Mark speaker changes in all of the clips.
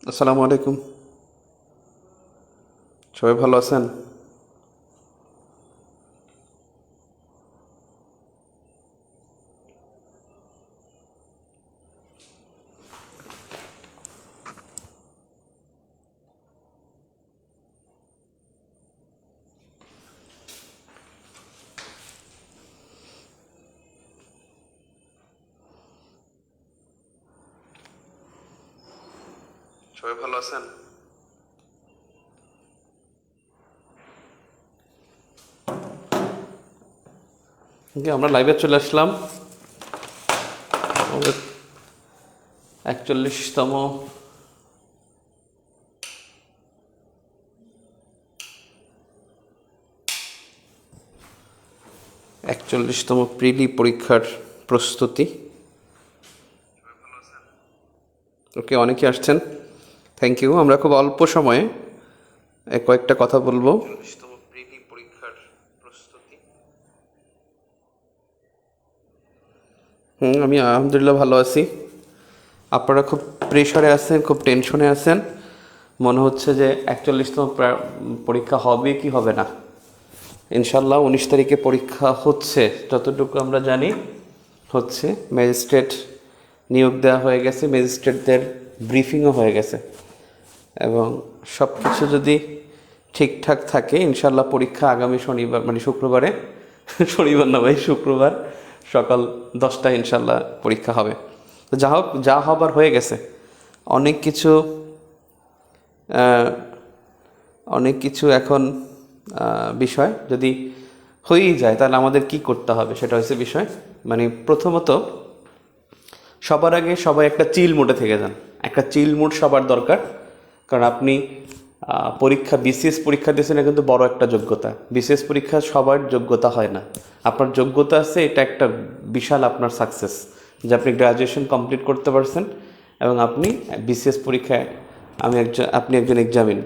Speaker 1: আসসালামু আলাইকুম। সবাই ভালো আছেন? সবাই ভালো আছেন? আমরা লাইভে চলে আসলাম। 41তম প্রিলি পরীক্ষার প্রস্তুতি। ওকে, অনেকে আসছেন, থ্যাংক ইউ। আমরা খুব অল্প সময়ে কয়েকটা কথা বলবো। প্রিলি পরীক্ষার প্রস্তুতি। আমি আলহামদুলিল্লাহ ভালো আছি। আপনারা খুব প্রেশারে আছেন, খুব টেনশনে আছেন। মনে হচ্ছে যে 41তম পরীক্ষা হবে কি হবে না। ইনশাল্লাহ 19 তারিখে পরীক্ষা হচ্ছে, যতটুকু আমরা জানি হচ্ছে। ম্যাজিস্ট্রেট নিয়োগ দেওয়া হয়ে গেছে, ম্যাজিস্ট্রেটদের ব্রিফিংও হয়ে গেছে, এবং সব কিছু যদি ঠিকঠাক থাকে ইনশাল্লাহ পরীক্ষা আগামী শনিবার, মানে শুক্রবারে, শনিবার না ভাই, শুক্রবার সকাল 10টায় ইনশাল্লাহ পরীক্ষা হবে। তো যা হোক, যা হবার হয়ে গেছে। অনেক কিছু এখন বিষয় যদি হয়েই যায় তাহলে আমাদের কি করতে হবে সেটা হচ্ছে বিষয়। মানে প্রথমত সবার আগে সবাই একটা চিল মোডে থেকে যান। একটা চিল মোড সবার দরকার, কারণ আপনি পরীক্ষা, বিসিএস পরীক্ষা দিয়েছেন, কিন্তু বড় একটা যোগ্যতা। বিসিএস পরীক্ষা সবার যোগ্যতা হয় না। আপনার যোগ্যতা আছে, এটা একটা বিশাল আপনার সাকসেস যে আপনি গ্র্যাজুয়েশন কমপ্লিট করতে পারছেন এবং আপনি বিসিএস পরীক্ষায় আপনি একজন এক্সামিন।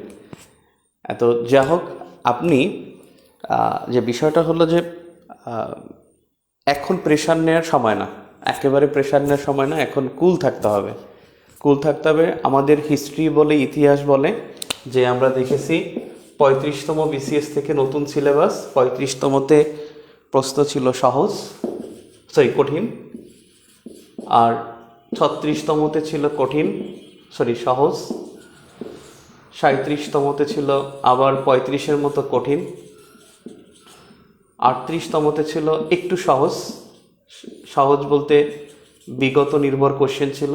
Speaker 1: এত যা হোক, আপনি যে বিষয়টা হলো যে এখন প্রেশার নেওয়ার সময় না, একেবারে প্রেশার নেওয়ার সময় না। এখন কুল থাকতে হবে, কুল থাকতে হবে। আমাদের হিস্ট্রি বলে, ইতিহাস বলে যে আমরা দেখেছি 35তম বিসিএস থেকে নতুন সিলেবাস, 35তমতে প্রশ্ন ছিল কঠিন, আর 36তমতে ছিল সহজ, 37তমতে ছিল আবার 35-এর মতো কঠিন, 38তমতে ছিল একটু সহজ বলতে বিগত নির্ভর কোশ্চেন ছিল,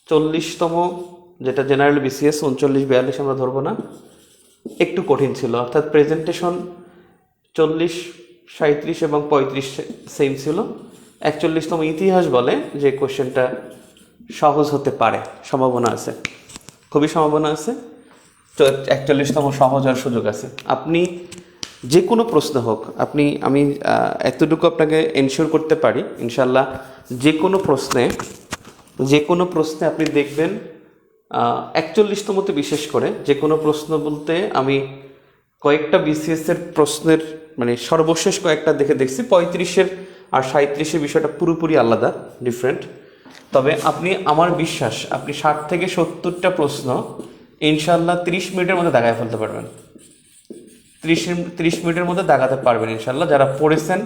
Speaker 1: 40তম যেটা জেনারেল বিসিএস 39-42 আমরা ধরবো না, একটু কঠিন ছিল। অর্থাৎ প্রেজেন্টেশন 40, 37 এবং 35 সেম ছিল। 41তম ইতিহাস বলে যে কোশ্চেনটা সহজ হতে পারে, সম্ভাবনা আছে, খুবই সম্ভাবনা আছে। তো 41তম সহজ হওয়ার সুযোগ আছে। আপনি যে কোনো প্রশ্ন হোক, আমি এতটুকু আপনাকে এনশিওর করতে পারি ইনশাল্লাহ, যে কোনো প্রশ্নে আপনি দেখবেন 41তমতে বিশেষ করে যে কোনো প্রশ্ন বলতে আমি কয়েকটা বিসিএসের প্রশ্নের মানে সর্বশেষ কয়েকটা দেখছি, 35-এর আর 37-এর বিষয়টা পুরোপুরি আলাদা, ডিফারেন্ট। তবে আমার বিশ্বাস আপনি 60 থেকে 70টা প্রশ্ন ইনশাল্লাহ 30 মিনিটের মধ্যে দাগায় ফেলতে পারবেন। 30 মিনিটের মধ্যে দাগাতে পারবেন ইনশাল্লাহ, যারা পড়েছেন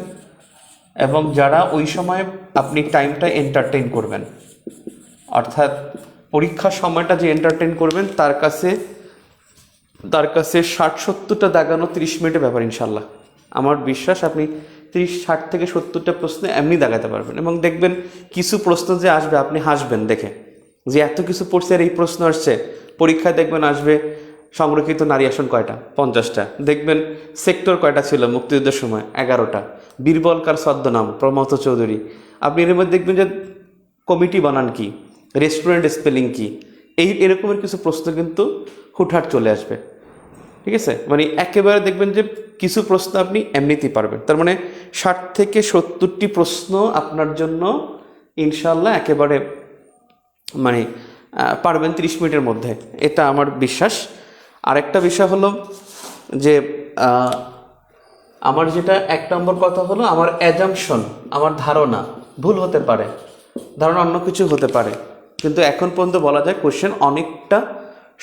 Speaker 1: এবং যারা ওই সময় আপনি টাইমটা এন্টারটেইন করবেন। অর্থাৎ পরীক্ষার সময়টা যে এন্টারটেইন করবেন তার কাছে 60-70টা দাগানো 30 মিনিটের ব্যাপার ইনশাল্লাহ। আমার বিশ্বাস আপনি 60 থেকে 70টা প্রশ্ন এমনি দাগাতে পারবেন, এবং দেখবেন কিছু প্রশ্ন যে আসবে আপনি হাসবেন দেখে, যে এত কিছু পড়ছে আর এই প্রশ্ন আসছে। পরীক্ষায় দেখবেন আসবে সংরক্ষিত নারী আসন কয়টা, 50টা। দেখবেন সেক্টর কয়টা ছিল মুক্তিযুদ্ধের সময়, 11টা। বীরবল কার ছদ্মনাম, প্রমথ চৌধুরী। আপনি এর মধ্যে দেখবেন যে কমিটি বানান কি, রেস্টুরেন্ট স্পেলিং কি, এরকমের কিছু প্রশ্ন কিন্তু হুটহাট চলে আসবে। ঠিক আছে, মানে একেবারে দেখবেন যে কিছু প্রশ্ন আপনি এমনিতেই পারবেন। তার মানে 60 থেকে 70টি প্রশ্ন আপনার জন্য ইনশাল্লাহ একেবারে মানে পারবেন 30 মিনিটের মধ্যে, এটা আমার বিশ্বাস। আরেকটা বিষয় হলো যে আমার যেটা 1 নম্বর কথা হলো, আমার অ্যাজাম্পশন, আমার ধারণা ভুল হতে পারে, ধারণা অন্য কিছু হতে পারে। কিন্তু এখন পর্যন্ত বলা যায় কোশ্চেন অনেকটা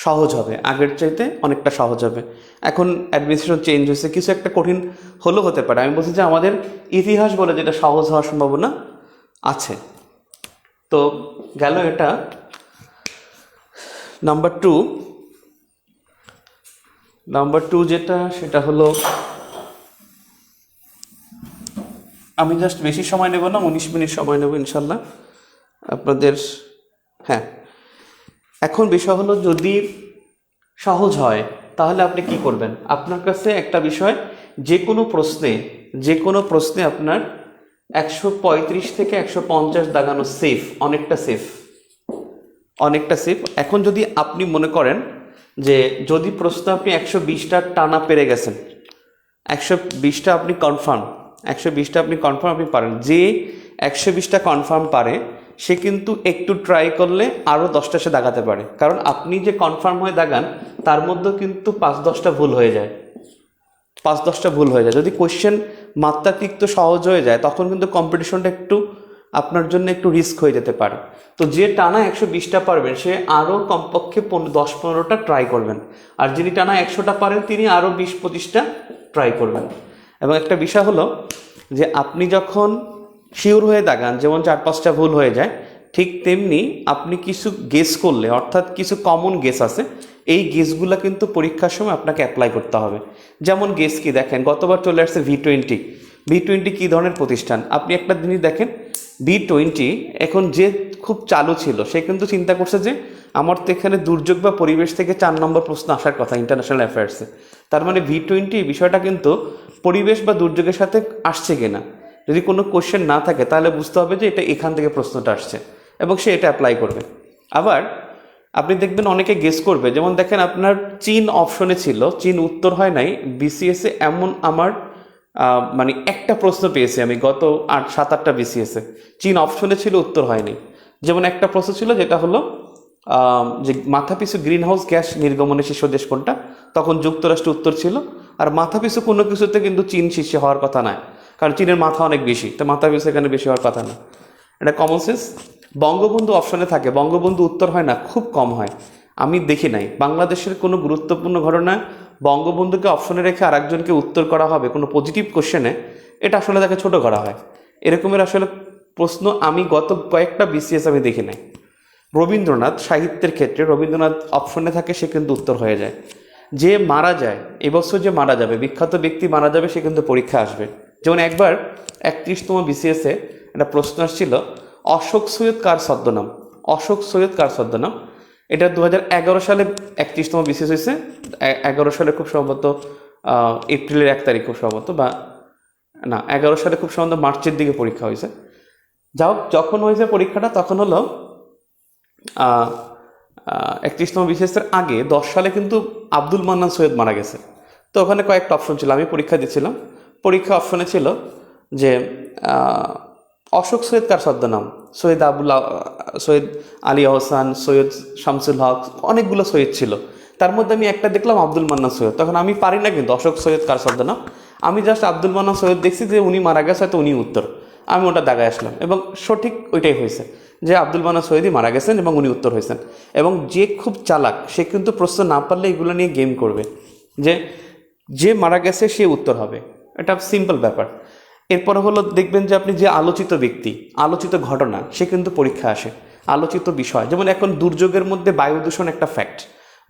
Speaker 1: সহজ হবে, আগের চাইতে অনেকটা সহজ হবে। এখন অ্যাডমিনিস্ট্রেশন চেঞ্জ হয়েছে, কিছু একটা কঠিন হতে পারে। আমি বলছি যে আমাদের ইতিহাস বলে যেটা সহজ হওয়ার সম্ভাবনা আছে। তো গেল এটা। নাম্বার টু যেটা, সেটা হলো, আমি জাস্ট বেশি সময় নেব না, 19 মিনিট সময় নেব ইনশাল্লাহ আপনাদের। হ্যাঁ, এখন বিষয় হলো যদি সহজ হয় তাহলে আপনি কি করবেন। আপনার কাছে একটা বিষয়, যে কোনো প্রশ্নে আপনার 135 থেকে 150 দাগানো সেফ, অনেকটা সেফ। এখন যদি আপনি মনে করেন যে যদি প্রশ্ন আপনি 120টা টানা পেরে গেছেন, 120টা আপনি কনফার্ম, আপনি পারেন, যে 120টা কনফার্ম পারে সে কিন্তু একটু ট্রাই করলে আরও 10টা সে দাগাতে পারে। কারণ আপনি যে কনফার্ম হয়ে দাগান তার মধ্যেও কিন্তু 5-10টা ভুল হয়ে যায়। যদি কোশ্চেন মাত্রাতিরিক্ত সহজ হয়ে যায় তখন কিন্তু কম্পিটিশনটা একটু আপনার জন্য একটু রিস্ক হয়ে যেতে পারে। তো যে টানা 120টা পারবেন সে আরও কমপক্ষে 10-15টা ট্রাই করবেন, আর যিনি টানা 100টা পারেন তিনি আরও 20-25টা ট্রাই করবেন। এবং একটা বিষয় হলো যে আপনি যখন শিওর হয়ে দাগান, যেমন 4-5টা ভুল হয়ে যায়, ঠিক তেমনি আপনি কিছু গেস করলে, অর্থাৎ কিছু কমন গেস আছে, এই গেসগুলো কিন্তু পরীক্ষার সময় আপনাকে অ্যাপ্লাই করতে হবে। যেমন গেস কি, দেখেন গতবার চলে আসছে V20 কী ধরনের প্রতিষ্ঠান। আপনি একটা জিনিস দেখেন, V20 এখন যে খুব চালু ছিল সে কিন্তু চিন্তা করছে যে আমার তো এখানে দুর্যোগ বা পরিবেশ থেকে 4 নম্বর প্রশ্ন আসার কথা ইন্টারন্যাশনাল অ্যাফেয়ার্সে। তার মানে V20 বিষয়টা কিন্তু পরিবেশ বা দুর্যোগের সাথে আসছে কিনা, যদি কোনো কোশ্চেন না থাকে তাহলে বুঝতে হবে যে এটা এখান থেকে প্রশ্নটা আসছে, এবং সে এটা অ্যাপ্লাই করবে। আবার আপনি দেখবেন অনেকে গেস করবে, যেমন দেখেন আপনার চীন অপশনে ছিল, চীন উত্তর হয় নাই বিসিএসে, এমন আমার মানে একটা প্রশ্ন পেয়েছি আমি গত 7-8টা বিসিএসে, চীন অপশনে ছিল, উত্তর হয়নি। যেমন একটা প্রশ্ন ছিল যেটা হলো যে মাথাপিছু গ্রিনহাউস গ্যাস নির্গমনে শীর্ষ দেশ কোনটা, তখন যুক্তরাষ্ট্র উত্তর ছিল। আর মাথাপিছু কোনো কিছুতে কিন্তু চীন শীর্ষে হওয়ার কথা নয়, কারণ চীনের মাথা অনেক বেশি, তো মাথাপিছু এখানে বেশি হওয়ার কথা না, এটা কমন সেন্স। বঙ্গবন্ধু অপশনে থাকে, বঙ্গবন্ধু উত্তর হয় না, খুব কম হয়, আমি দেখি নাই বাংলাদেশের কোনো গুরুত্বপূর্ণ ঘটনা বঙ্গবন্ধুকে অপশনে রেখে আরেকজনকে উত্তর করা হবে কোনো পজিটিভ কোশ্চেনে, এটা আসলে তাকে ছোট করা হয়। এরকমের আসলে প্রশ্ন আমি গত কয়েকটা বিসিএস আমি দেখি নাই। রবীন্দ্রনাথ, সাহিত্যের ক্ষেত্রে রবীন্দ্রনাথ অপশনে থাকে, সে কিন্তু উত্তর হয়ে যায়। যে মারা যায় এবছর, যে মারা যাবে, বিখ্যাত ব্যক্তি মারা যাবে, সে কিন্তু পরীক্ষা আসবে। যেমন একবার 31তম বিসিএসে একটা প্রশ্ন আসছিল, অশোক সৈয়দ কার ছদ্মনাম। এটা 2011 সালে 31তম বিসিএস হয়েছে, 11 সালে খুব সম্ভবত এপ্রিলের 1 তারিখ খুব সম্ভবত, বা না 11 সালে খুব সম্ভবত মার্চের দিকে পরীক্ষা হয়েছে। যাই হোক, যখন হয়েছে পরীক্ষাটা তখন হলো 31তম বিসিএসের আগে 10 সালে কিন্তু আব্দুল মান্নান সৈয়দ মারা গেছে। তো ওখানে কয়েকটা অপশন ছিল, আমি পরীক্ষা দিচ্ছিলাম, পরীক্ষা অপশনে ছিল যে অশোক সৈয়দ কার ছদ্মনাম, সৈয়দ আলী আহসান, সৈয়দ শামসুল হক, অনেকগুলো সৈয়দ ছিল, তার মধ্যে আমি একটা দেখলাম আব্দুল মান্নান সৈয়দ। তখন আমি পারি না কিন্তু অশোক সৈয়দ কার ছদ্মনাম, আমি জাস্ট আব্দুল মান্নান সৈয়দ দেখছি যে উনি মারা গেছে, হয়তো উনি উত্তর, আমি ওটা দাগায় আসলাম, এবং সঠিক ওইটাই হয়েছে যে আব্দুল মান্নান সৈয়দই মারা গেছেন এবং উনি উত্তর হয়েছেন। এবং যে খুব চালাক সে কিন্তু প্রশ্ন না পারলে এগুলো নিয়ে গেম করবে, যে মারা গেছে সে উত্তর হবে, এটা সিম্পল ব্যাপার। এরপরে হলো দেখবেন যে আপনি যে আলোচিত ব্যক্তি, আলোচিত ঘটনা, সে কিন্তু পরীক্ষা আসে, আলোচিত বিষয়। যেমন এখন দুর্যোগের মধ্যে বায়ু দূষণ একটা ফ্যাক্ট।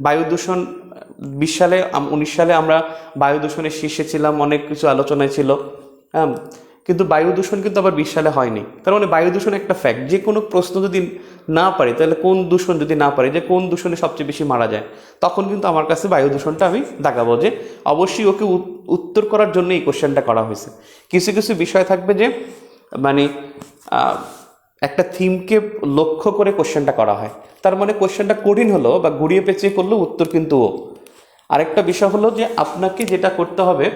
Speaker 1: বায়ু দূষণ 20 সালে 19 সালে আমরা বায়ু দূষণের শীর্ষে ছিলাম, অনেক কিছু আলোচনায় ছিল, হ্যাঁ, কিন্তু বায়ু দূষণ কিন্তু আবার 20 সালে হয়নি। তার মানে বায়ু দূষণ একটা ফ্যাক্ট। যে কোনো প্রশ্ন যদি না পারি, তাহলে কোন দূষণ যদি না পারি, যে কোন দূষণে সবচেয়ে বেশি মারা যায়, তখন কিন্তু আমার কাছে বায়ু দূষণটা আমি দেখাবো যে অবশ্যই ওকে উত্তর করার জন্য এই কোশ্চেনটা করা হয়েছে। কিছু কিছু বিষয় থাকবে যে মানে একটা থিমকে লক্ষ্য করে কোশ্চেনটা করা হয়, তার মানে কোশ্চেনটা কঠিন হলো বা ঘুরিয়ে পেঁচিয়ে করলেও উত্তর কিন্তু ও। আরেকটা বিষয় হলো যে আপনাকে যেটা করতে হবে,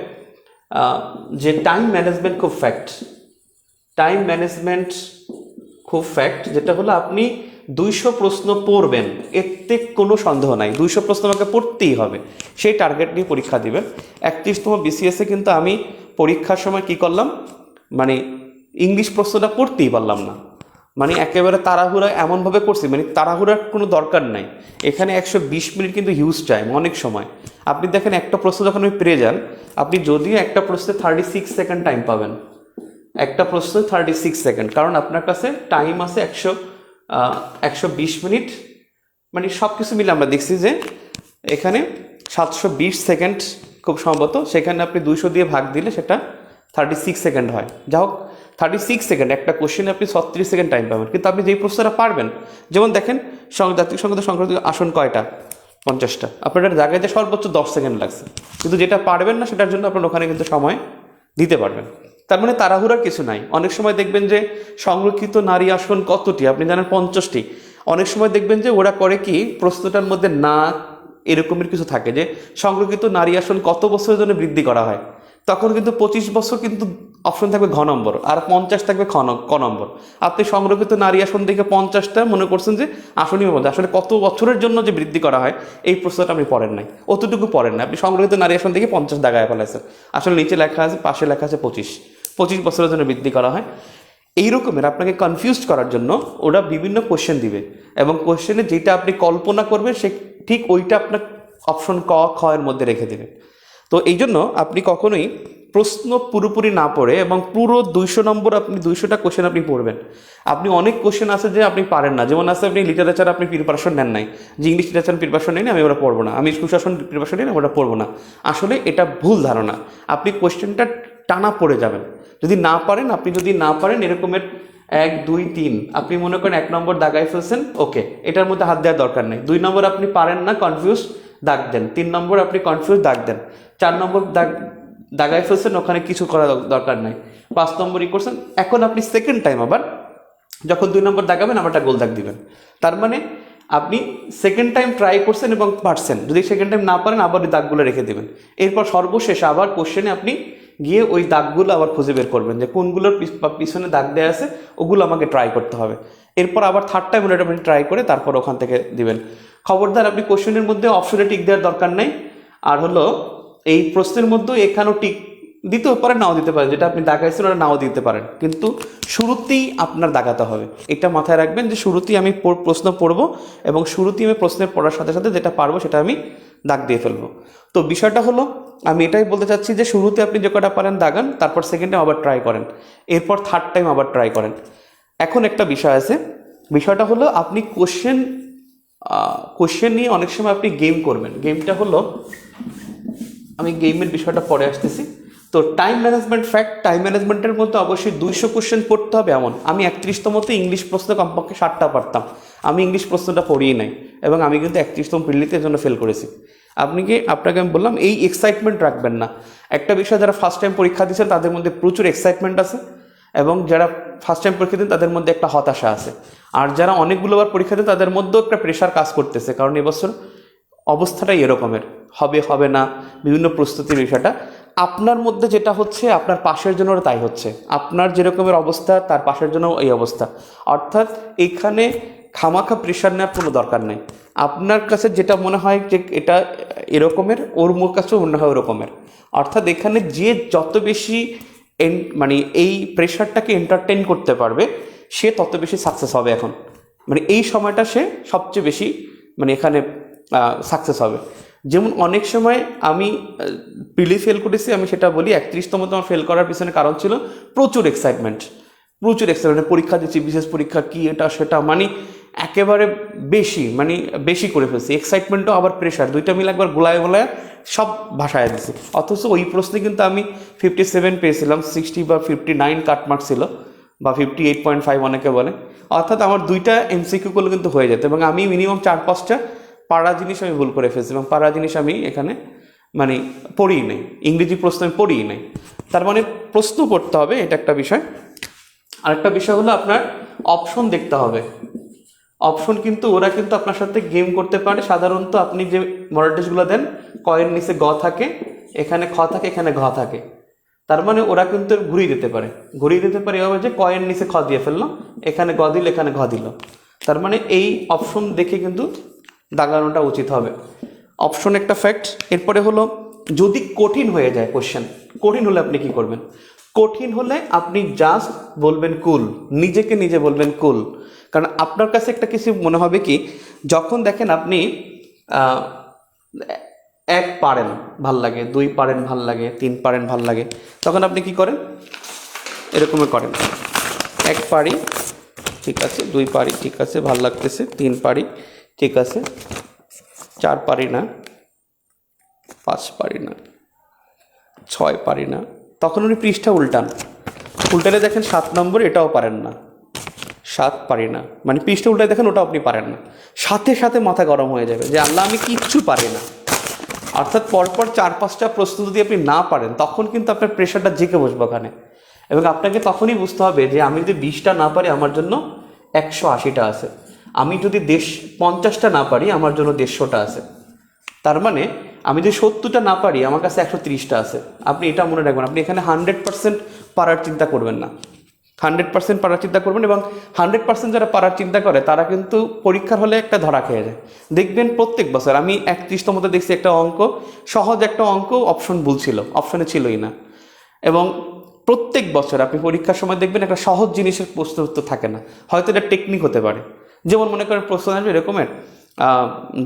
Speaker 1: যে টাইম ম্যানেজমেন্ট খুব ফ্যাক্ট, যেটা হলো আপনি 200 প্রশ্ন পড়বেন, এতে কোনো সন্দেহ নাই, 200 প্রশ্ন আমাকে পড়তেই হবে, সেই টার্গেট নিয়ে পরীক্ষা দিবেন। 31তম বিসিএসে কিন্তু আমি পরীক্ষার সময় কি করলাম, মানে ইংলিশ প্রশ্নটা পড়তেই পারলাম না, মানে একেবারে তাড়াহুড়া এমনভাবে করছি, মানে তাড়াহুড়ার কোনো দরকার নাই। এখানে 120 মিনিট কিন্তু হিউজ টাইম, অনেক সময়। আপনি দেখেন একটা প্রশ্ন যখন আপনি পেরে যান, আপনি যদিও একটা প্রশ্নে 36 সেকেন্ড টাইম পাবেন, একটা প্রশ্ন 36 সেকেন্ড, কারণ আপনার কাছে টাইম আছে 120 মিনিট, মানে সব কিছু মিলে আমরা দেখছি যে এখানে 720 সেকেন্ড খুব সম্ভবত, সেখানে আপনি 200 দিয়ে ভাগ দিলে সেটা 36 সেকেন্ড হয়। যা হোক 36 সেকেন্ড একটা কোশ্চেনে আপনি 36 সেকেন্ড টাইম পাবেন, কিন্তু আপনি যেই প্রশ্নটা পারবেন, যেমন দেখেন জাতীয় সংসদের সংসদীয় আসন কয়টা, 50টা, আপনার জায়গায় যে সর্বোচ্চ 10 সেকেন্ড লাগছে, কিন্তু যেটা পারবেন না সেটার জন্য আপনার ওখানে কিন্তু সময় দিতে পারবেন। তার মানে তাড়াহুড়ার কিছু নাই। অনেক সময় দেখবেন যে সংরক্ষিত নারী আসন কতটি, আপনি জানেন 50টি। অনেক সময় দেখবেন যে ওরা করে কি, প্রশ্নটার মধ্যে না এরকমের কিছু থাকে যে সংরক্ষিত নারী আসন কত বছরের জন্য বৃদ্ধি করা হয়, তখন কিন্তু 25 বছর কিন্তু অপশন থাকবে ঘ নম্বর, আর 50 থাকবে ক নম্বর। আপনি সংরক্ষিত নারী আসন থেকে 50টা মনে করছেন যে আসনের মধ্যে আসলে কত বছরের জন্য যে বৃদ্ধি করা হয়, এই প্রশ্নটা আপনি পড়েন নাই, অতটুকু পড়েন না। আপনি সংরক্ষিত নারী আসন থেকে 50 দাগায় ফেলাইছেন, আসলে নিচে লেখা আছে, পাশে লেখা আছে 25 বছরের জন্য বৃদ্ধি করা হয়। এই রকমের আপনাকে কনফিউজ করার জন্য ওরা বিভিন্ন কোশ্চেন দিবে, এবং কোশ্চেনে যেটা আপনি কল্পনা করবেন সে ঠিক ওইটা আপনার অপশন ক খ এর মধ্যে রেখে দেবে। তো এই জন্য আপনি কখনোই প্রশ্ন পুরোপুরি না পড়ে এবং পুরো 200 নম্বর আপনি 200টা কোশ্চেন আপনি পড়বেন। আপনি অনেক কোশ্চেন আছে যে আপনি পারেন না, যেমন আছে আপনি লিটারেচার আপনি প্রিপারেশন নেন নাই, যে ইংলিশ লিটারেচার প্রিপারেশন নেই না, আমি ওরা পড়বো না, আমি সুশাসন প্রিপারেশন নিই না, ওটা পড়বো না। আসলে এটা ভুল ধারণা। আপনি কোশ্চেনটা টানা পড়ে যাবেন। যদি না পারেন, আপনি যদি না পারেন এরকমের 1 2 3 আপনি মনে করেন 1 নম্বর দাগাই ফেলছেন, ওকে, এটার মধ্যে হাত দেওয়ার দরকার নেই। 2 নম্বর আপনি পারেন না, কনফিউজ, দাগ দেন। 3 নম্বর আপনি কনফিউজ, দাগ দেন। 4 নম্বর দাগাই ফেলছেন, ওখানে কিছু করা দরকার নাই। 5 নম্বরই করছেন। এখন আপনি সেকেন্ড টাইম আবার যখন 2 নম্বর দাগাবেন, আবার একটা গোল দাগ দিবেন। তার মানে আপনি সেকেন্ড টাইম ট্রাই করছেন এবং পারছেন। যদি সেকেন্ড টাইম না পারেন, আবার ওই দাগগুলো রেখে দেবেন। এরপর সর্বশেষে আবার কোশ্চেনে আপনি গিয়ে ওই দাগগুলো আবার খুঁজে বের করবেন, যে কোনগুলোর পিছনে দাগ দেওয়া আছে, ওগুলো আমাকে ট্রাই করতে হবে। এরপর আবার থার্ড টাইম ওটা আপনি ট্রাই করে তারপর ওখান থেকে দিবেন। খবরদার আপনি কোশ্চেনের মধ্যে অপশনে টিক দেওয়ার দরকার নেই। আর হলো এই প্রশ্নের মধ্যে এখানেও টিক দিতেও পারেন, নাও দিতে পারেন, যেটা আপনি দাগাইছেন ওটা নাও দিতে পারেন, কিন্তু শুরুতেই আপনার দাগাতে হবে। এটা মাথায় রাখবেন যে শুরুতেই আমি প্রশ্ন পড়বো, এবং শুরুতেই আমি প্রশ্নের পড়ার সাথে সাথে যেটা পারবো সেটা আমি দাগ দিয়ে ফেলবো। তো বিষয়টা হলো, আমি এটাই বলতে চাচ্ছি যে শুরুতে আপনি যে কটা পারেন দাগান, তারপর সেকেন্ড টাইম আবার ট্রাই করেন, এরপর থার্ড টাইম আবার ট্রাই করেন। এখন একটা বিষয় আছে, বিষয়টা হলো আপনি কোশ্চেন নিয়ে অনেক সময় আপনি গেম করবেন। গেমটা হলো, আমি গেমের বিষয়টা পরে আসতেছি। তো টাইম ম্যানেজমেন্ট ফ্যাক্ট, টাইম ম্যানেজমেন্টের মধ্যে অবশ্যই 200 কোশ্চেন পড়তে হবে এমন। আমি 31তমতে ইংলিশ প্রশ্ন কমপক্ষে 60টা পারতাম, আমি ইংলিশ প্রশ্নটা পড়িই নাই, এবং আমি কিন্তু 31তম প্রিলিতে এর জন্য ফেল করেছি। আপনাকে আমি বললাম এই এক্সাইটমেন্ট রাখবেন না। একটা বিষয়, যারা ফার্স্ট টাইম পরীক্ষা দিচ্ছেন তাদের মধ্যে প্রচুর এক্সাইটমেন্ট আছে, এবং যারা ফার্স্ট টাইম পরীক্ষা দেন তাদের মধ্যে একটা হতাশা আছে। আর যারা অনেকগুলো বার পরীক্ষা দেন তাদের মধ্যেও একটা প্রেশার কাজ করতেছে, কারণ এবছর অবস্থাটাই এরকমের, হবে না, বিভিন্ন প্রস্তুতির বিষয়টা। আপনার মধ্যে যেটা হচ্ছে, আপনার পাশের জন্য তাই হচ্ছে। আপনার যেরকমের অবস্থা, তার পাশের জন্য এই অবস্থা। অর্থাৎ এখানে খামাখা প্রেশার নেওয়ার কোনো দরকার নেই। আপনার কাছে যেটা মনে হয় যে এটা এরকমের, ওর মুখ কাছেও মনে হয় ওরকমের। অর্থাৎ এখানে যে যত বেশি মানে এই প্রেশারটাকে এন্টারটেইন করতে পারবে, সে তত বেশি সাকসেস হবে। এখন মানে এই সময়টা সে সবচেয়ে বেশি মানে এখানে সাকসেস হবে। যেমন অনেক সময় আমি প্রিলি ফেল করেছি, আমি সেটা বলি 31তম আমার ফেল করার পিছনে কারণ ছিল প্রচুর এক্সাইটমেন্ট। পরীক্ষা দিচ্ছি, বিশেষ পরীক্ষা কি এটা সেটা, মানে একেবারে বেশি করে ফেলছি। এক্সাইটমেন্টও আবার প্রেশার, দুইটা মিলে একবার গোলায় সব ভাষায় দিছি। অথচ ওই প্রশ্নে কিন্তু আমি 57 পেয়েছিলাম, 60 বা 59 কাটমার্ক ছিল, বা 58.5 অনেকে বলে। অর্থাৎ আমার 2টা এমসিকিউ গুলো কিন্তু হয়ে যেত, এবং আমি মিনিমাম 4-5টা পাড়া জিনিস আমি ভুল করে ফেলছি, এবং পাড়া জিনিস আমি এখানে মানে পড়িই নাই, ইংরেজি প্রশ্ন আমি পড়িই নাই। তার মানে প্রশ্ন পড়তে হবে, এটা একটা বিষয়। আরেকটা বিষয় হলো আপনার অপশন দেখতে হবে। অপশন কিন্তু ওরা কিন্তু আপনার সাথে গেম করতে পারে। সাধারণত আপনি যে মডেল টেস্টগুলো দেন, কয়ের নিচে গ থাকে, এখানে খ থাকে, এখানে ঘ থাকে। তার মানে ওরা কিন্তু ঘুরিয়ে দিতে পারে এভাবে যে কয়ের নিচে খ দিয়ে ফেললো, এখানে গ দিল, এখানে ঘ দিল। তার মানে এই অপশন দেখে কিন্তু দাগানোটা উচিত হবে। অপশন একটা ফ্যাক্ট। এরপরে হলো, যদি কঠিন হয়ে যায় কোশ্চেন, কঠিন হলে আপনি কি করবেন? কঠিন হলে আপনি জাস্ট বলবেন কুল, নিজেকে নিজে বলবেন কুল। কারণ আপনার কাছে একটা কিছু মনে হবে কি, যখন দেখেন আপনি এক পারেন ভাল লাগে, দুই পারেন ভাল লাগে, তিন পারেন ভাল লাগে, তখন আপনি কি করেন, এরকমই করেন, এক পারি ঠিক আছে, দুই পারি ঠিক আছে ভাল লাগতেছে, তিন পারি ঠিক আছে, চার পারি না, পাঁচ পারি না, ছয় পারি না, তখন উনি পৃষ্ঠা উল্টালে দেখেন 7 নম্বর, এটাও পারেন না, 7 পারি না, মানে পৃষ্ঠা উল্টায় দেখেন ওটাও আপনি পারেন না, সাথে সাথে মাথা গরম হয়ে যাবে যে আল্লাহ আমি কিচ্ছু পারি না। অর্থাৎ পরপর 4-5টা প্রশ্ন যদি আপনি না পারেন, তখন কিন্তু আপনার প্রেশারটা জেঁকে বসবে ওখানে, এবং আপনাকে তখনই বুঝতে হবে যে আমি যদি 20টা না পারি আমার জন্য 180টা আছে, আমি যদি 50টা না পারি আমার জন্য 150টা আছে, তার মানে আমি যদি 70টা না পারি আমার কাছে 130টা আছে। আপনি এটা মনে রাখবেন, আপনি এখানে 100% পারার চিন্তা করবেন না, 100% পারার চিন্তা করবেন, এবং 100% যারা পারার চিন্তা করে তারা কিন্তু পরীক্ষার হলে একটা ধরা খেয়ে যায়। দেখবেন প্রত্যেক বছর আমি 31তমতে দেখছি একটা অঙ্ক, সহজ একটা অঙ্ক, অপশন ভুল ছিল, অপশনে ছিলই না, এবং প্রত্যেক বছর আপনি পরীক্ষার সময় দেখবেন একটা সহজ জিনিসের প্রশ্ন উত্তর থাকে না, হয়তো এটা টেকনিক হতে পারে। যেমন মনে করেন প্রশ্ন আসবে এরকমের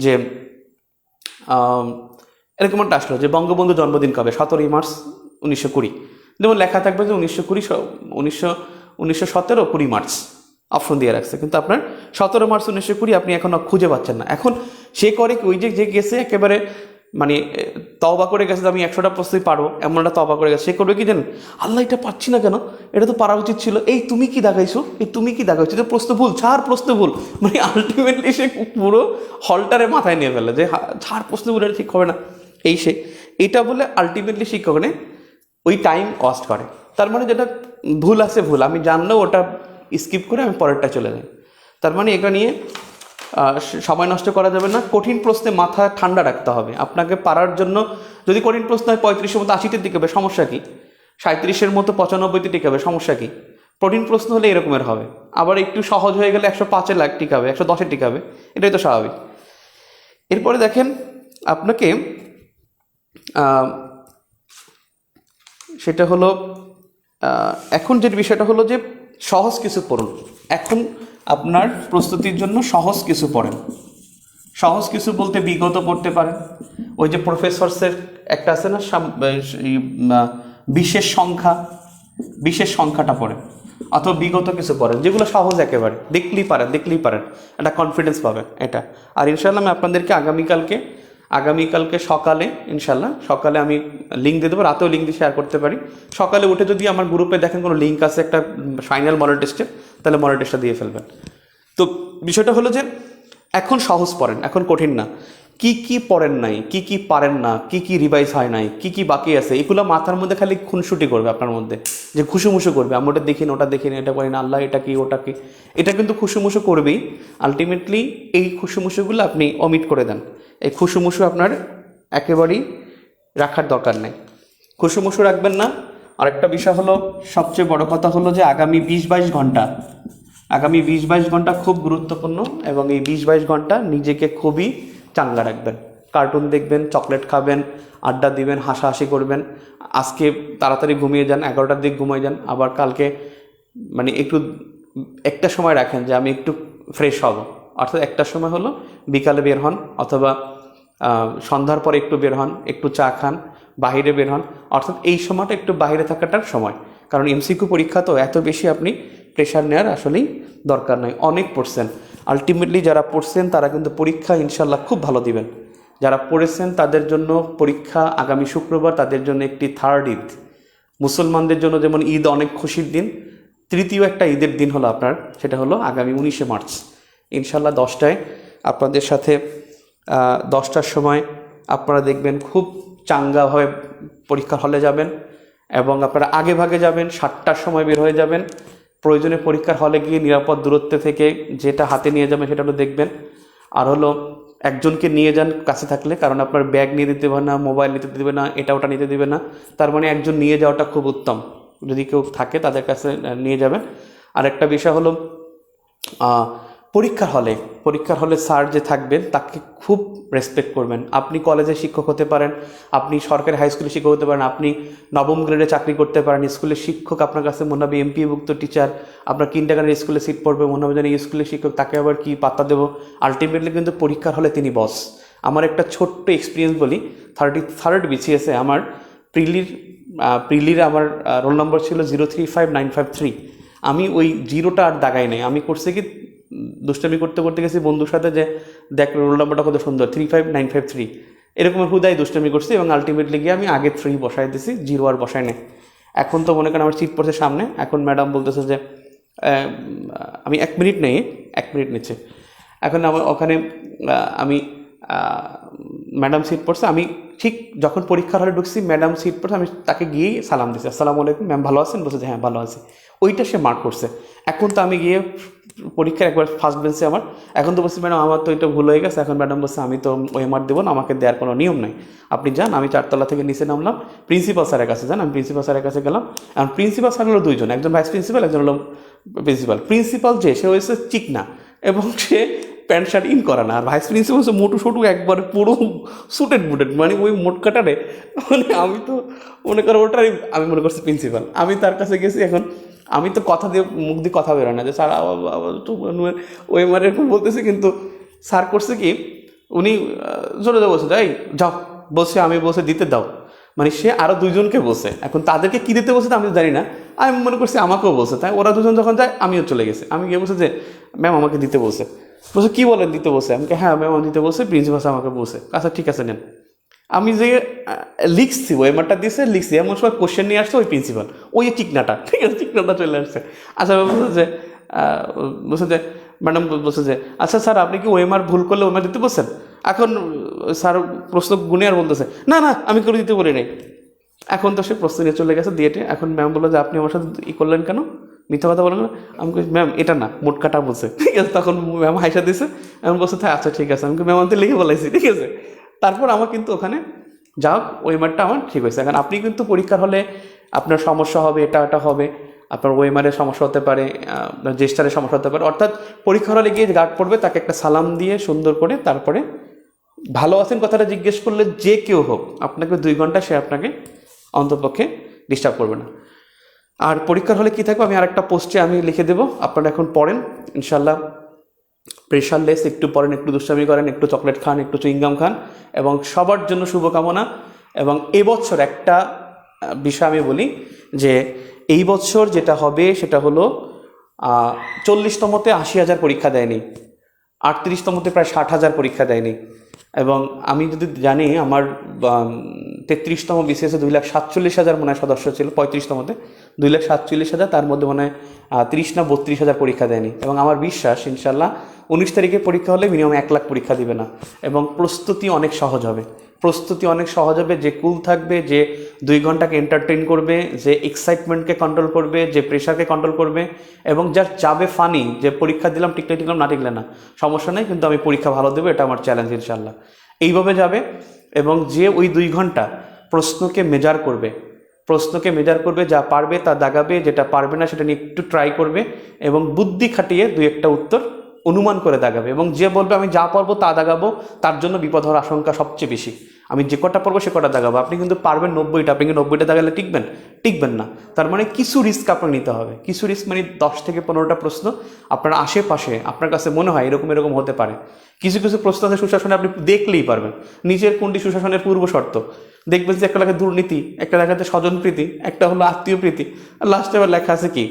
Speaker 1: যে এরকম একটা আসলো যে বঙ্গবন্ধু জন্মদিন কবে, 17ই মার্চ 1920, যেমন লেখা থাকবে যে 1917 20 মার্চ, অপশন দিয়ে রাখছে, কিন্তু আপনার 17 মার্চ 1920 আপনি এখন খুঁজে পাচ্ছেন না। এখন সে করে কি, ওই যে গেছে একেবারে মানে তওবা করে গেছে আমি 100টা প্রশ্নই পারবো, এমন একটা তওবা করে গেছে, সে করবে কি জানেন, আল্লাহ এটা পাচ্ছি না কেন, এটা তো পারা উচিত ছিল, এই তুমি কি দেখাইছো, যে প্রশ্ন ভুল, প্রশ্ন ভুল, মানে আলটিমেটলি সে পুরো হলটারে মাথায় নিয়ে ফেলে যে প্রশ্ন ভুল, এটা ঠিক হবে না, এটা বলে আলটিমেটলি শিক্ষকনে ওই টাইম ওয়েস্ট করে। তার মানে যেটা ভুল আছে ভুল, আমি জানলেও ওটা স্কিপ করে আমি পরেরটা চলে যাই। তার মানে এটা নিয়ে সময় নষ্ট করা যাবে না। কঠিন প্রশ্নে মাথা ঠান্ডা রাখতে হবে আপনাকে পারার জন্য। যদি কঠিন প্রশ্ন হয় 35-এর মতো 80-তে টিকাবে, সমস্যা কি? 37-এর মতো 95-তে টিকাবে, সমস্যা কি? কঠিন প্রশ্ন হলে এরকমের হবে। আবার একটু সহজ হয়ে গেলে 105-এ টিকাবে, 110-এ টিকাবে, এটাই তো স্বাভাবিক। এরপরে দেখেন আপনাকে সেটা হলো এখন যে বিষয়টা হলো যে সহজ কিছু পড়ুন। এখন আপনার প্রস্তুতির জন্য সহজ কিছু পড়েন। সহজ কিছু বলতে বিগত পড়তে পারেন, ওই যে প্রফেসরসের একটা আছে না বিশেষ সংখ্যাটা পড়েন, অথবা বিগত কিছু পড়েন যেগুলো সহজ, একেবারে দেখলেই পারেন, একটা কনফিডেন্স পাবেন এটা। আর ইনশাল্লাহ আমি আপনাদেরকে আগামীকালকে সকালে আমি লিঙ্ক দিয়ে দেবো, রাতেও লিঙ্ক দিয়ে শেয়ার করতে পারি। সকালে উঠে যদি আমার গ্রুপে দেখেন কোনো লিঙ্ক আছে একটা ফাইনাল মডেল টেস্টে, তাহলে মডেল টেস্টটা দিয়ে ফেলবেন। তো বিষয়টা হলো যে এখন সহজ পড়েন, এখন কঠিন না। কি পড়েন নাই, কি পারেন না, কি রিভাইজ হয় নাই, কি বাকি আছে, এগুলো মাথার মধ্যে খালি খুনসুটি করবে আপনার মধ্যে, যে খুশুমুশু করবে, আমি ওটা দেখিনি, ওটা দেখিনি, এটা করি না, আল্লাহ এটা কি, ওটা কি, এটা কিন্তু খুশুমুশু করবেই। আলটিমেটলি এই খুশুমুশুগুলো আপনি অমিট করে দেন। এই খুশুমুশু আপনার একেবারেই রাখার দরকার নেই, খুশুমুশু রাখবেন না। আরেকটা বিষয় হলো, সবচেয়ে বড় কথা হলো যে আগামী 20-22 ঘন্টা খুব গুরুত্বপূর্ণ, এবং এই 20-22 ঘন্টা নিজেকে খুবই চাঙ্গা রাখবেন। কার্টুন দেখবেন, চকলেট খাবেন, আড্ডা দিবেন, হাসাহাসি করবেন। আজকে তাড়াতাড়ি ঘুমিয়ে যান, 11টার দিকে ঘুমিয়ে যান, আবার কালকে মানে একটু একটা সময় রাখেন যে আমি একটু ফ্রেশ হব, অর্থাৎ একটা সময় হলো বিকালে বের হন, অথবা সন্ধ্যার পরে একটু বের হন, একটু চা খান, বাহিরে বের হন, অর্থাৎ এই সময়টা একটু বাইরে থাকাটার সময়। কারণ এমসিকিউ পরীক্ষা তো এত বেশি আপনি প্রেশার নেওয়ার আসলেই দরকার নয়। অনেক পড়ছেন, আলটিমেটলি যারা পড়ছেন তারা কিন্তু পরীক্ষা ইনশাল্লাহ খুব ভালো দিবেন। যারা পড়েছেন তাদের জন্য পরীক্ষা আগামী শুক্রবার, তাদের জন্য একটি থার্ড ঈদ। মুসলমানদের জন্য যেমন ঈদ অনেক খুশির দিন, তৃতীয় একটা ঈদের দিন হলো আপনার, সেটা হলো আগামী 19শে মার্চ। ইনশাল্লাহ 10টায় আপনাদের সাথে 10টার সময় আপনারা দেখবেন খুব চাঙ্গাভাবে পরীক্ষার হলে যাবেন, এবং আপনারা আগে ভাগে যাবেন, 7টার সময় বের হয়ে যাবেন। প্রয়োজনে পরীক্ষার হলে গিয়ে নিরাপদ দূরত্বে থেকে যেটা হাতে নিয়ে যাবেন সেটা হলো দেখবেন। আর হলো একজনকে নিয়ে যান কাছে থাকলে, কারণ আপনার ব্যাগ নিয়ে দিতে দেবে না, মোবাইল নিতে দেবে না, এটা ওটা নিতে দেবে না। তার মানে একজন নিয়ে যাওয়াটা খুব উত্তম, যদি কেউ থাকে তাদের কাছে নিয়ে যাবেন। আর একটা বিষয় হলো পরীক্ষার হলে স্যার যে থাকবেন তাকে খুব রেসপেক্ট করবেন। আপনি কলেজে শিক্ষক হতে পারেন, আপনি সরকারি হাই স্কুলে শিক্ষক হতে পারেন, আপনি নবম গ্রেডে চাকরি করতে পারেন, স্কুলের শিক্ষক আপনার কাছে মনে হবে এমপিভুক্ত টিচার, আপনার কিন্ডারগার্টেন স্কুলে সিট পড়বে, মনে হবে যেন এই স্কুলের শিক্ষক, তাকে আবার কি পাত্তা দেবো। আলটিমেটলি কিন্তু পরীক্ষার হলে তিনি বস। আমার একটা ছোট্ট এক্সপিরিয়েন্স বলি, 33rd BCS আমার প্রিলির আমার রোল নম্বর ছিল 035953। আমি ওই জিরোটা আর দাগাই নাই। আমি করছি কি, দুষ্টামি করতে করতে গেছি বন্ধুর সাথে যে দেখ রোল নম্বরটা কত সুন্দর, 35953, এরকম হুদাই দুষ্টামি করছি এবং আলটিমেটলি গিয়ে আমি আগে 3 বসাই দিছি, জিরো আর বসাই নেই। এখন তো মনে করেন আমার সিট পড়ছে সামনে, এখন ম্যাডাম বলতেছে যে আমি 1 মিনিট নেই, 1 মিনিট নিচ্ছে। এখন আমার ওখানে আমি ম্যাডাম সিট পড়ছে, আমি ঠিক যখন পরীক্ষার হলে ঢুকছি ম্যাডাম সিট পড়ছে, আমি তাকে গিয়েই সালাম দিচ্ছি, আসসালামু আলাইকুম ম্যাম, ভালো আছেন? বলছে যে হ্যাঁ ভালো আছি। ওইটা সে মার্ক করছে। এখন তো আমি গিয়ে পরীক্ষার একবার ফার্স্ট বেঞ্চে আমার, এখন তো বলছি ম্যাডাম আমার তো এটা ভুল হয়ে গেছে। এখন ম্যাডাম বলছে আমি তো ওএমআর দেবো না, আমাকে দেওয়ার কোনো নিয়ম নাই, আপনি যান। আমি 4 তলা থেকে নিচে নামলাম, প্রিন্সিপাল স্যারের কাছে যান। আমি প্রিন্সিপাল স্যারের কাছে গেলাম। এখন প্রিন্সিপাল স্যার হলো 2 জন, একজন ভাইস প্রিন্সিপাল, একজন হলো প্রিন্সিপাল। প্রিন্সিপাল যে সে হয়েছে চিকনা এবং সে প্যান্ট শার্ট ইন করা না, আর ভাইস প্রিন্সিপাল হচ্ছে মোটু সোটু একবার পুরো সুটেড বুটেড, মানে ওই মোট কাটারে, মানে আমি তো মনে করো ওটাই আমি মনে করছি প্রিন্সিপাল। আমি তার কাছে গেছি, এখন আমি তো কথা দিয়ে মুখ দিয়ে কথা বেরোয় না যে স্যার ওই মারে এরকম বলতেছে, কিন্তু স্যার করছে কি উনি জোরে জোরে বলছে যাই যাও, বলছে আমি বলছে দিতে দাও, মানে সে আরও 2 জনকে বলছে। এখন তাদেরকে কী দিতে বলছে আমি জানি না, আমি মনে করছি আমাকেও বলছে, তাই ওরা 2 জন যখন যায় আমিও চলে গেছি। আমি গিয়ে বলছে যে ম্যাম আমাকে দিতে বলছে। বলছে কী বলেন দিতে বলছে? আমাকে হ্যাঁ ম্যাম দিতে বলছে, প্রিন্সিপাল আমাকে বলছে। আচ্ছা ঠিক আছে নেন। আমি যে লিখছি ওয়েমারটা দিয়েছে লিখছি, এমন সময় কোশ্চেন নিয়ে আসছে ওই প্রিন্সিপাল, ওই চিকনাটা, ঠিক আছে চিকনাটা চলে আসছে। আচ্ছা বলছে যে ম্যাডাম বলছে যে আচ্ছা স্যার আপনি কি ওয়েমার ভুল করলে ওয়েমার দিতে বলছেন? এখন স্যার প্রশ্ন গুনে আর বলতেছে না না আমি করে দিতে বলি নাই। এখন তো সে প্রশ্ন নিয়ে চলে গেছে দিয়েটে। এখন ম্যাম বললো যে আপনি আমার সাথে করলেন কেন, মিথ্যা কথা বলেন না? আমি ম্যাম এটা না মোট কাটা বলছে, ঠিক আছে। তখন ম্যাম হাইসা দিয়েছে, এমন বলছে তাই আচ্ছা ঠিক আছে। আমি ম্যাম আমাকে লিখে বলাইছি, ঠিক আছে। তারপর আমার কিন্তু ওখানে যাও ওয়েমারটা আমার ঠিক হয়েছে। এখন আপনি কিন্তু পরীক্ষার হলে আপনার সমস্যা হবে, এটা হবে, আপনার ওয়েমারের সমস্যা হতে পারে, রেজিস্টারের সমস্যা হতে পারে। অর্থাৎ পরীক্ষার হলে গিয়ে গার্ড পড়বে, তাকে একটা সালাম দিয়ে সুন্দর করে তারপরে ভালো আছেন কথাটা জিজ্ঞেস করলে যে কেউ হোক আপনাকে 2 ঘন্টা সে আপনাকে অন্তপক্ষে ডিস্টার্ব করবে না। আর পরীক্ষার হলে কী থাকবে আমি আরেকটা পোস্টে আমি লিখে দেবো, আপনারা এখন পড়েন ইনশাল্লাহ, প্রেশারলেস, একটু পড়েন, একটু দুষ্টামি করেন, একটু চকলেট খান, একটু চুইংগাম খান, এবং সবার জন্য শুভকামনা। এবং এবছর একটা বিষয় আমি বলি যে এই বছর যেটা হবে সেটা হলো 40তমতে 80,000 পরীক্ষা দেয়নি, 38তমতে প্রায় 60,000 পরীক্ষা দেয়নি। এবং আমি যদি জানি আমার 33তম BCS 2,47,000 মনে হয় সদস্য ছিল, 35তমতে 2,47,000, তার মধ্যে মনে হয় 30 না 32,000 পরীক্ষা দেয়নি। এবং আমার বিশ্বাস ইনশাল্লাহ 19 তারিখে পরীক্ষা হলে মিনিমাম 1 লাখ পরীক্ষা দিবে না। এবং প্রস্তুতি অনেক সহজ হবে, যে কুল থাকবে, যে 2 ঘন্টাকে এন্টারটেইন করবে, যে এক্সাইটমেন্টকে কন্ট্রোল করবে, যে প্রেশারকে কন্ট্রোল করবে, এবং যার যাবে ফানি, যে পরীক্ষা দিলাম টিকলাম না টিকলে না সমস্যা নেই, কিন্তু আমি পরীক্ষা ভালো দেবো, এটা আমার চ্যালেঞ্জ ইনশাল্লাহ। এইভাবে যাবে এবং যে ওই 2 ঘন্টা প্রশ্নকে মেজার করবে, যা পারবে তা দাগাবে, যেটা পারবে না সেটা নিয়ে একটু ট্রাই করবে, এবং বুদ্ধি খাটিয়ে 2-1টা উত্তর অনুমান করে দাগাবে। এবং যে বলবে আমি যা পারবো তা দাগাবো, তার জন্য বিপদ হওয়ার আশঙ্কা সবচেয়ে বেশি। আমি যে কটা পারবো সে কটা দাগাবো। আপনি কিন্তু পারবেন 90টা, আপনি কি 90টা দাগালে টিকবেন না। তার মানে কিছু রিস্ক আপনার নিতে হবে। কিছু রিস্ক মানে 10 থেকে 15টা প্রশ্ন আপনার আশেপাশে আপনার কাছে মনে হয় এরকম হতে পারে। কিছু প্রশ্ন আছে সুশাসনে আপনি দেখলেই পারবেন, নিজের কোনটি সুশাসনের পূর্ব শর্ত। দেখবেন যে একটা লেখা দুর্নীতি, একটা লেখাতে স্বজনপ্রীতি, একটা হলো আত্মীয় প্রীতি, আর লাস্টে আবার লেখা আছে কি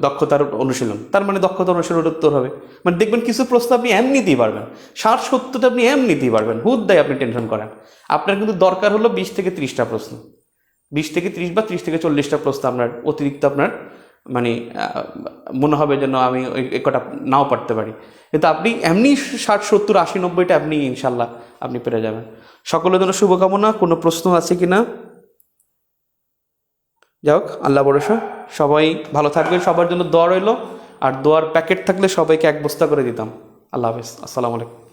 Speaker 1: দক্ষতার অনুশীলন। তার মানে দক্ষতার অনুশীলনের উত্তর হবে। মানে দেখবেন কিছু প্রশ্ন আপনি এমনিতেই পারবেন, 60-70টা আপনি এমনিতেই পারবেন, হুদ্দায় আপনি টেনশন করেন। আপনার কিন্তু দরকার হলো 20 থেকে 30টা প্রশ্ন, 20 থেকে 30 বা 30 থেকে 40টা প্রশ্ন আপনার অতিরিক্ত আপনার মানে মনে হবে যেন আমি ওই কটা নাও পারতে পারি, কিন্তু আপনি এমনি 60, 70, 80, 90টা আপনি ইনশাল্লাহ আপনি পেরে যাবেন। সকলের জন্য শুভকামনা। কোনো প্রশ্ন আছে কি না? যাই হোক, আল্লাহ ভরসা, সবাই ভালো থাকবেন, সবার জন্য দোয়া রইল। আর দোয়ার প্যাকেট থাকলে সবাইকে 1 বস্তা করে দিতাম। আল্লাহ হাফেজ, আসসালামু আলাইকুম।